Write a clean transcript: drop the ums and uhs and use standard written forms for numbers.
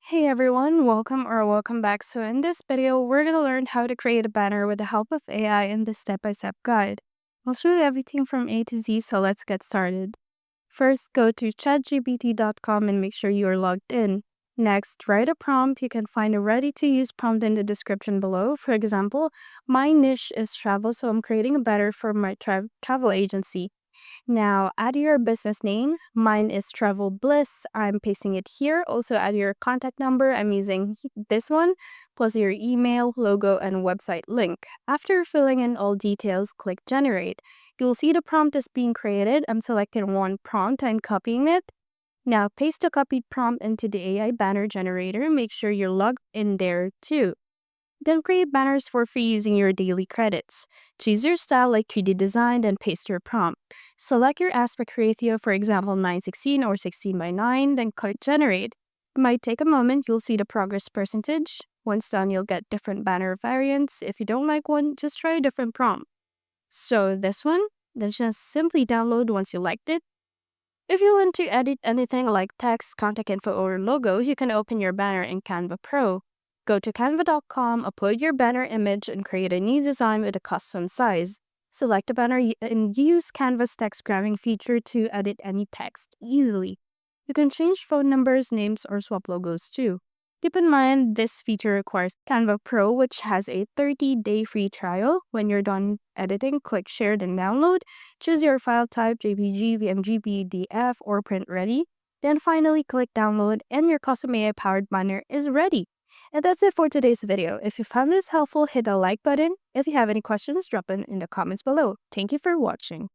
Hey everyone, welcome back. So in this video, we're going to learn how to create a banner with the help of AI in this step-by-step guide. I'll show you everything from A to Z, so let's get started. First, go to chatgpt.com and make sure you are logged in. Next, write a prompt. You can find a ready-to-use prompt in the description below. For example, my niche is travel, so I'm creating a banner for my travel agency. Now, add your business name. Mine is Travel Bliss. I'm pasting it here. Also, add your contact number. I'm using this one, plus your email, logo, and website link. After filling in all details, click Generate. You'll see the prompt is being created. I'm selecting one prompt and copying it. Now, paste the copied prompt into the AI banner generator. Make sure you're logged in there too. Then create banners for free using your daily credits. Choose your style like 3D design, then paste your prompt. Select your aspect ratio, for example 9:16 or 16:9, then click Generate. It might take a moment, you'll see the progress percentage. Once done, you'll get different banner variants. If you don't like one, just try a different prompt. So this one, then just simply download once you liked it. If you want to edit anything like text, contact info, or logo, you can open your banner in Canva Pro. Go to canva.com, upload your banner image, and create a new design with a custom size. Select a banner and use Canva's text grabbing feature to edit any text easily. You can change phone numbers, names, or swap logos too. Keep in mind, this feature requires Canva Pro, which has a 30-day free trial. When you're done editing, click Share and Download. Choose your file type, JPG, VMG, PDF, or print ready. Then finally click Download and your custom AI-powered banner is ready. And that's it for today's video. If you found this helpful, hit the like button. If you have any questions, drop them in the comments below. Thank you for watching.